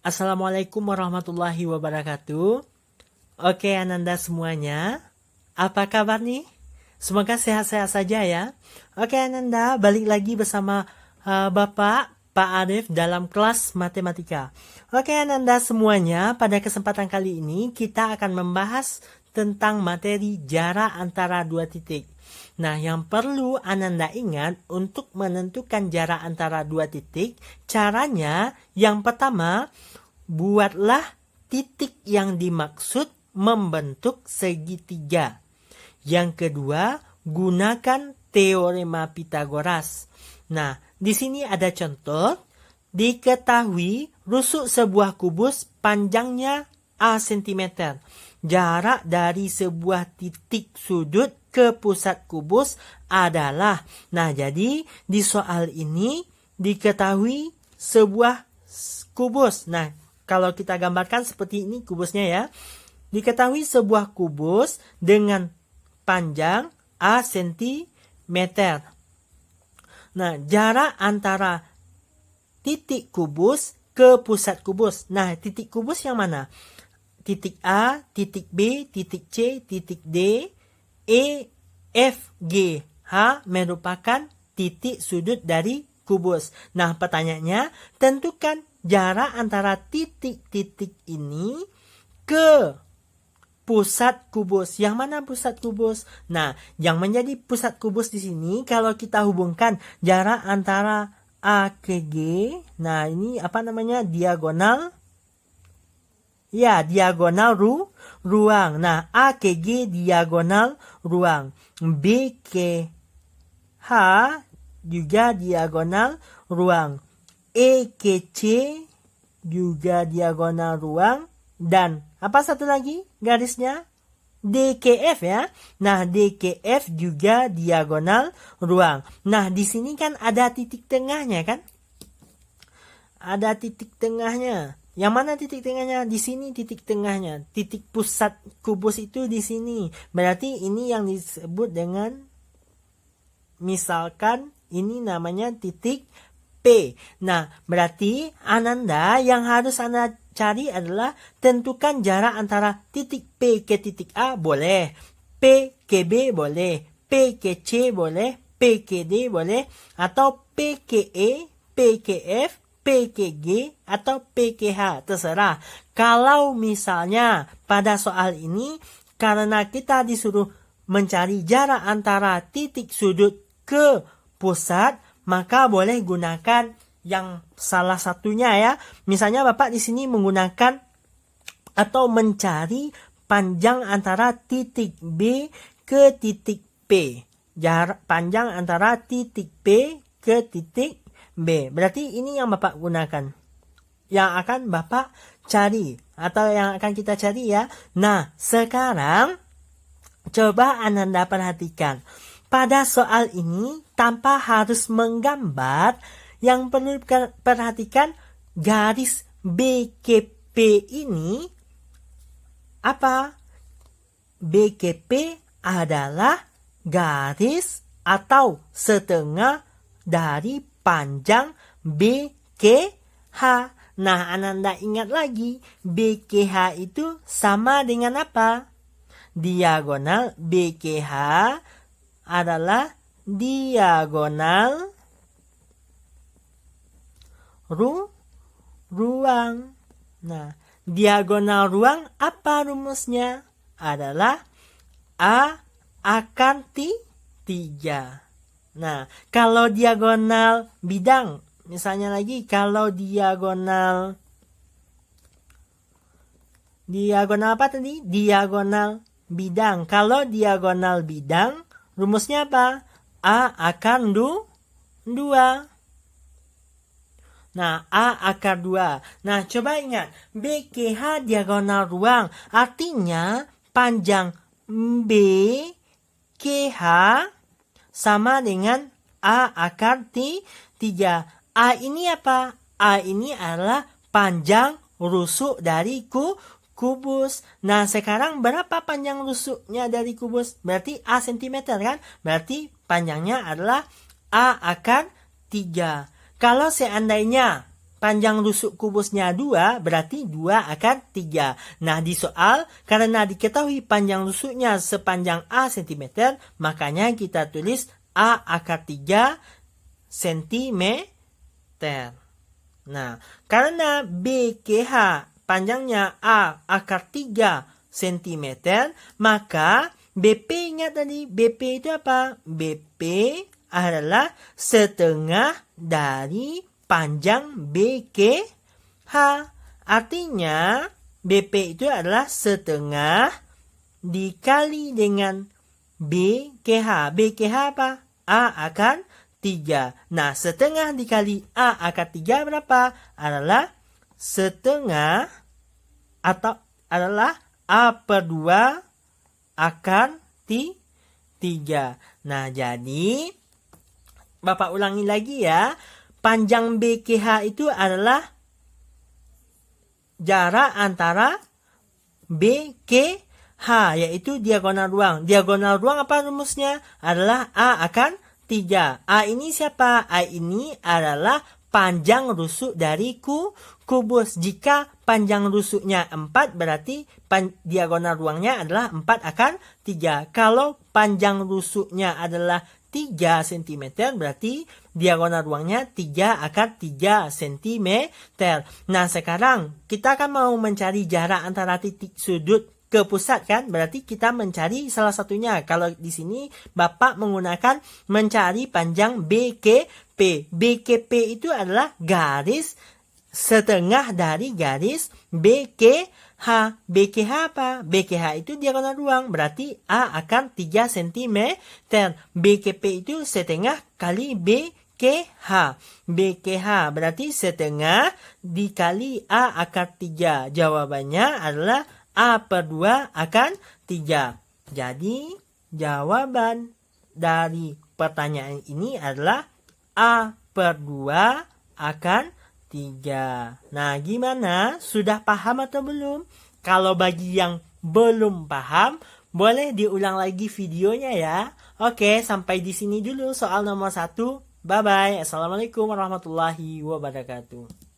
Assalamualaikum warahmatullahi wabarakatuh. Oke Ananda semuanya, apa kabar nih? Semoga sehat-sehat saja ya. Oke Ananda, balik lagi bersama Bapak Pak Arif dalam kelas matematika. Oke Ananda semuanya, pada kesempatan kali ini kita akan membahas tentang materi jarak antara dua titik. Nah, yang perlu Ananda ingat untuk menentukan jarak antara dua titik, caranya yang pertama, buatlah titik yang dimaksud membentuk segitiga. Yang kedua, gunakan teorema Pitagoras. Nah, di sini ada contoh. Diketahui rusuk sebuah kubus panjangnya A cm. Jarak dari sebuah titik sudut ke pusat kubus adalah. Nah, jadi di soal ini diketahui sebuah kubus. Nah, kalau kita gambarkan seperti ini kubusnya ya. Diketahui sebuah kubus dengan panjang A cm. Nah, jarak antara titik kubus ke pusat kubus. Nah, titik kubus yang mana? Titik A, titik B, titik C, titik D, E, F, G, H merupakan titik sudut dari kubus. Nah, pertanyaannya, tentukan jarak antara titik-titik ini ke pusat kubus. Yang mana pusat kubus? Nah, yang menjadi pusat kubus di sini kalau kita hubungkan jarak antara A ke G. Nah, ini apa namanya? Diagonal. Ya, diagonal ruang. Nah, A ke G diagonal ruang. B ke H juga diagonal ruang. E ke C juga diagonal ruang. Dan apa satu lagi garisnya? D ke F ya. Nah, D ke F juga diagonal ruang. Nah, di sini kan ada titik tengahnya kan? Ada titik tengahnya. Yang mana titik tengahnya? Di sini titik tengahnya. Titik pusat kubus itu di sini. Berarti ini yang disebut dengan, misalkan ini namanya titik P. Nah, berarti Ananda yang harus Anda cari adalah tentukan jarak antara titik P ke titik A boleh. P ke B boleh. P ke C boleh. P ke D boleh. Atau P ke E, P ke F, P ke G, atau P ke H, terserah. Kalau misalnya pada soal ini, karena kita disuruh mencari jarak antara titik sudut ke pusat, maka boleh gunakan yang salah satunya ya. Misalnya Bapak di sini menggunakan atau mencari panjang antara titik B ke titik P. Jarak panjang antara titik P ke titik B. Berarti ini yang Bapak gunakan. Yang akan Bapak cari. Atau yang akan kita cari ya. Nah, sekarang coba Ananda perhatikan. Pada soal ini, tanpa harus menggambar, yang perlu perhatikan garis B ke P ini apa? B ke P adalah garis atau setengah dari panjang B ke H. Nah, Ananda ingat lagi, B ke H itu sama dengan apa? Diagonal B ke H adalah diagonal ruang. Nah, diagonal ruang apa rumusnya? Adalah A akar 3. Nah, kalau diagonal bidang, misalnya lagi kalau diagonal apa tadi? Diagonal bidang. Kalau diagonal bidang, rumusnya apa? A akar 2. Nah, A akar 2. Nah, coba ingat. B ke H diagonal ruang. Artinya, panjang B ke H sama dengan A akar 3. A ini apa? A ini adalah panjang rusuk dari kubus. Nah, sekarang berapa panjang rusuknya dari kubus? Berarti A cm kan? Berarti panjangnya adalah A akar 3. Kalau seandainya panjang rusuk kubusnya 2, berarti 2 akar 3. Nah, di soal, karena diketahui panjang rusuknya sepanjang A cm, makanya kita tulis A akar 3 cm. Nah, karena BKH panjangnya A akar 3 cm, maka BP, ingat tadi, BP itu apa? BP adalah setengah dari panjang BKH. Artinya, BP itu adalah setengah dikali dengan BKH. BKH apa? A akar 3. Nah, setengah dikali A akar 3 berapa? Adalah setengah atau adalah A per 2 akar 3. Nah, jadi Bapak ulangi lagi ya. Panjang BKH itu adalah jarak antara BKH, yaitu diagonal ruang. Diagonal ruang apa rumusnya? Adalah A akar 3. A ini siapa? A ini adalah panjang rusuk dari kubus. Jika panjang rusuknya 4, berarti diagonal ruangnya adalah 4 akar 3. Kalau panjang rusuknya adalah 3 cm, berarti diagonal ruangnya 3 akar 3 cm. Nah, sekarang kita akan mau mencari jarak antara titik sudut ke pusat kan? Berarti kita mencari salah satunya. Kalau di sini Bapak menggunakan mencari panjang BKP. BKP itu adalah garis setengah dari garis BKH. BKH apa? BKH itu diagonal ruang. Berarti A akar 3 cm. BKP itu setengah kali BKH. BKH berarti setengah dikali A akar 3. Jawabannya adalah A per 2 akar 3. Jadi, jawaban dari pertanyaan ini adalah A per 2 akar 3. Nah, gimana? Sudah paham atau belum? Kalau bagi yang belum paham, boleh diulang lagi videonya ya. Oke, sampai di sini dulu soal nomor 1. Bye-bye. Assalamualaikum warahmatullahi wabarakatuh.